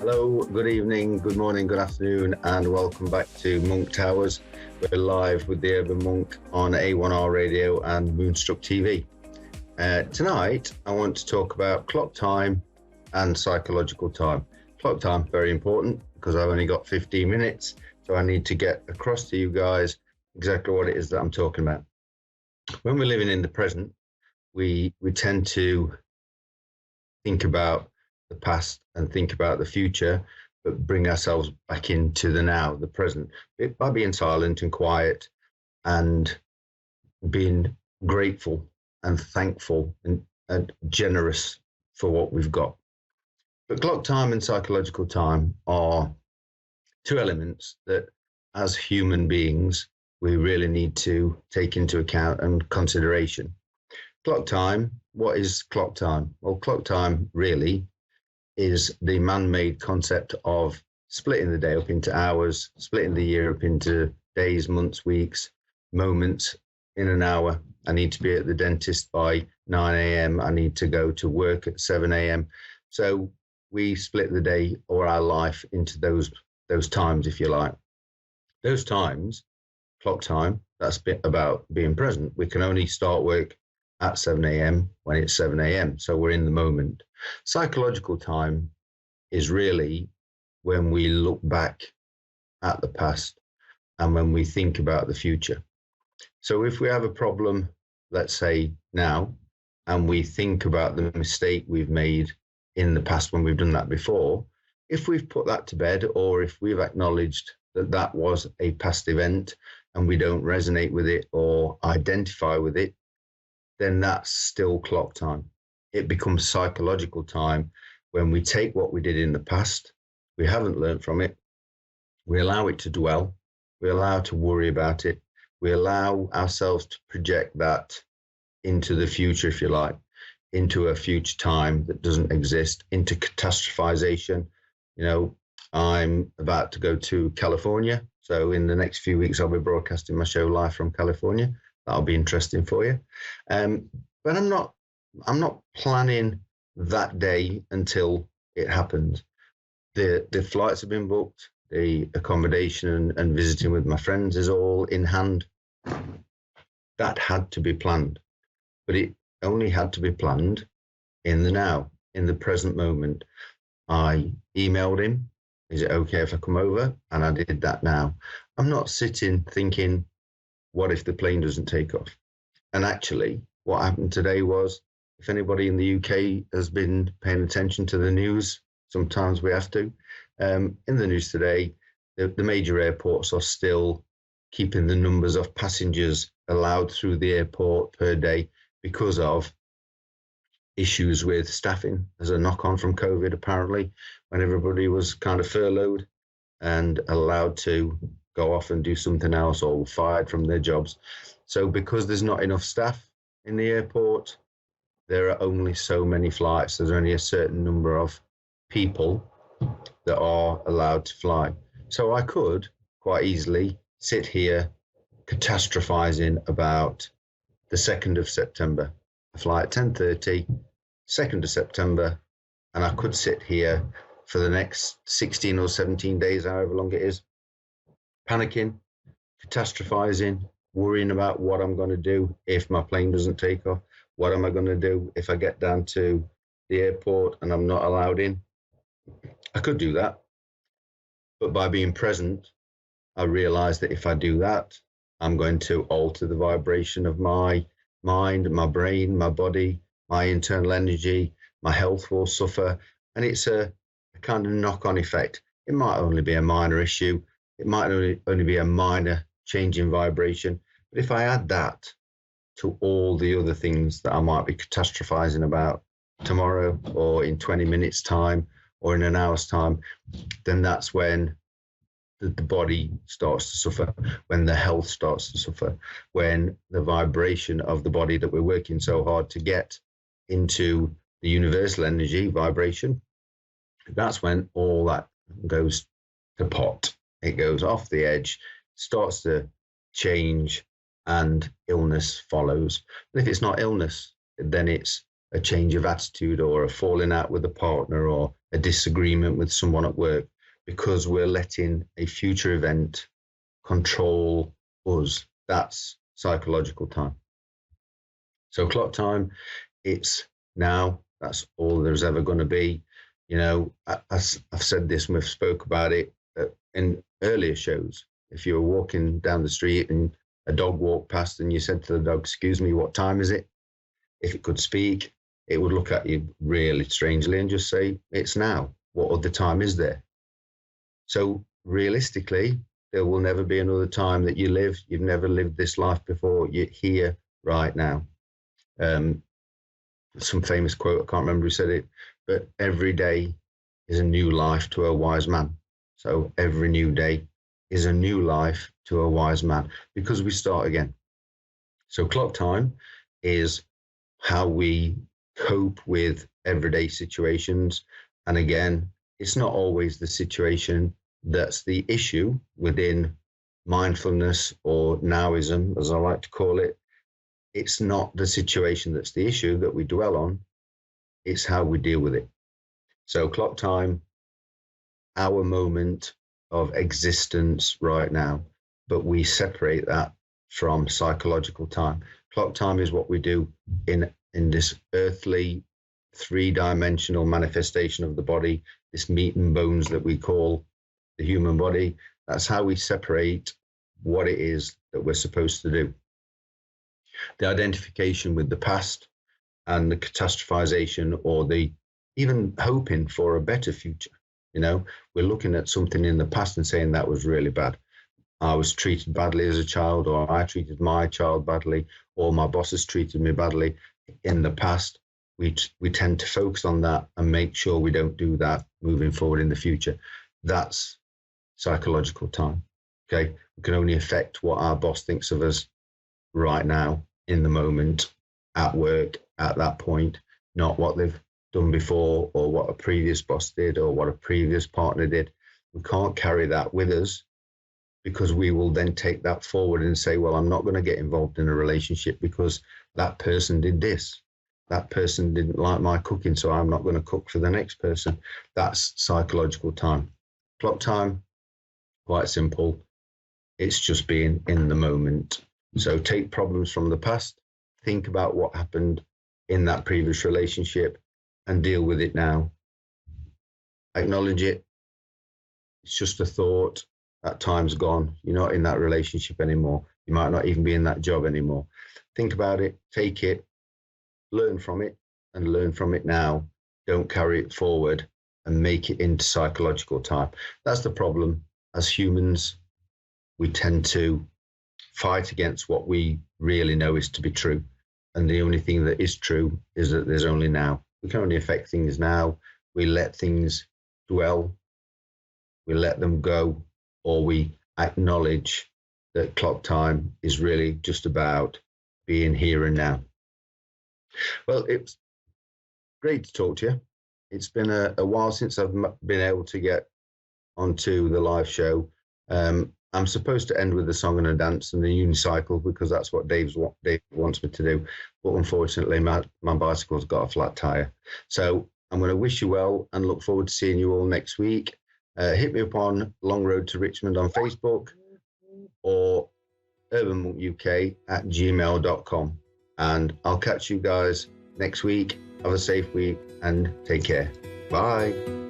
Hello, good evening, good morning, good afternoon, and welcome back to Monk Towers. We're live with the Urban Monk on A1R Radio and Moonstruck TV. Tonight, I want to talk about clock time and psychological time. Clock time, very important, because I've only got 15 minutes, so I need to get across to you guys exactly what it is that I'm talking about. When we're living in the present, we tend to think about the past and think about the future, but bring ourselves back into the now, the present, by being silent and quiet and being grateful and thankful and generous for what we've got. But clock time and psychological time are two elements that, as human beings, we really need to take into account and consideration. Clock time, what is clock time? Well, clock time really is the man-made concept of splitting the day up into hours, splitting the year up into days, months, weeks, moments in an hour. I need to be at the dentist by 9 a.m. I need to go to work at 7 a.m. So we split the day or our life into those times, if you like. Those times, clock time, that's about being present. We can only start work at 7 a.m. when it's 7 a.m. So we're in the moment. Psychological time is really when we look back at the past and when we think about the future. So if we have a problem, let's say now, and we think about the mistake we've made in the past when we've done that before, if we've put that to bed, or if we've acknowledged that that was a past event and we don't resonate with it or identify with it, then that's still clock time. It becomes psychological time when we take what we did in the past, we haven't learned from it, we allow it to dwell, we allow to worry about it, we allow ourselves to project that into the future, if you like, into a future time that doesn't exist, into catastrophization. You know, I'm about to go to California, so in the next few weeks I'll be broadcasting my show live from California. That'll be interesting for you. But I'm not planning that day until it happens. The flights have been booked, the accommodation and visiting with my friends is all in hand. That had to be planned, but it only had to be planned in the now, in the present moment. I emailed him, is it okay if I come over? And I did that now. I'm not sitting thinking, what if the plane doesn't take off? And actually, what happened today was, if anybody in the UK has been paying attention to the news, sometimes we have to, in the news today, the major airports are still keeping the numbers of passengers allowed through the airport per day because of issues with staffing as a knock-on from COVID, apparently, when everybody was kind of furloughed and allowed to go off and do something else or fired from their jobs. So because there's not enough staff in the airport, there are only so many flights. There's only a certain number of people that are allowed to fly. So I could quite easily sit here catastrophizing about the 2nd of September, a flight 10:30, 2nd of September, and I could sit here for the next 16 or 17 days, however long it is, panicking, catastrophizing, worrying about what I'm going to do if my plane doesn't take off. What am I going to do if I get down to the airport and I'm not allowed in? I could do that. But by being present, I realize that if I do that, I'm going to alter the vibration of my mind, my brain, my body, my internal energy, my health will suffer. And it's a kind of knock-on effect. It might only be a minor issue. It might only be a minor change in vibration. But if I add that to all the other things that I might be catastrophizing about tomorrow or in 20 minutes time or in an hour's time, then that's when the body starts to suffer, when the health starts to suffer, when the vibration of the body that we're working so hard to get into the universal energy vibration, that's when all that goes to pot. It goes off the edge, starts to change, and illness follows. And if it's not illness, then it's a change of attitude or a falling out with a partner or a disagreement with someone at work because we're letting a future event control us. That's psychological time. So clock time, it's now. That's all there's ever going to be. You know, I've said this and we've spoke about it in earlier shows. If you were walking down the street and a dog walked past and you said to the dog, "Excuse me, what time is it?" If it could speak, it would look at you really strangely and just say, "It's now. What other time is there?" So realistically, there will never be another time that you live. You've never lived this life before. You're here right now. Some famous quote, I can't remember who said it, but every day is a new life to a wise man. So every new day is a new life to a wise man because we start again. So clock time is how we cope with everyday situations. And again, it's not always the situation that's the issue within mindfulness or nowism, as I like to call it. It's not the situation that's the issue that we dwell on. It's how we deal with it. So clock time, our moment of existence right now, but we separate that from psychological time. Clock time is what we do in this earthly three-dimensional manifestation of the body, this meat and bones that we call the human body. That's how we separate what it is that we're supposed to do. The identification with the past and the catastrophization or the even hoping for a better future. You know, we're looking at something in the past and saying that was really bad. I was treated badly as a child, or I treated my child badly, or my bosses treated me badly in the past. We tend to focus on that and make sure we don't do that moving forward in the future. That's psychological time. Okay, we can only affect what our boss thinks of us right now, in the moment, at work, at that point, not what they've done before or what a previous boss did or what a previous partner did. We can't carry that with us because we will then take that forward and say, well, I'm not going to get involved in a relationship because that person did this. That person didn't like my cooking, so I'm not going to cook for the next person. That's psychological time. Clock time, quite simple. It's just being in the moment. So take problems from the past, think about what happened in that previous relationship and deal with it now. Acknowledge it. It's just a thought. That time's gone. You're not in that relationship anymore. You might not even be in that job anymore. Think about it, take it, learn from it, and learn from it now. Don't carry it forward and make it into psychological time. That's the problem. As humans, we tend to fight against what we really know is to be true. And the only thing that is true is that there's only now. We can only affect things now. We let things dwell. We let them go, or we acknowledge that clock time is really just about being here and now. Well, it's great to talk to you. It's been a while since I've been able to get onto the live show. I'm supposed to end with a song and a dance and the unicycle because that's what Dave wants me to do. But unfortunately, my bicycle's got a flat tire. So I'm going to wish you well and look forward to seeing you all next week. Hit me up on Long Road to Richmond on Facebook or urbanmonkuk@gmail.com. And I'll catch you guys next week. Have a safe week and take care. Bye.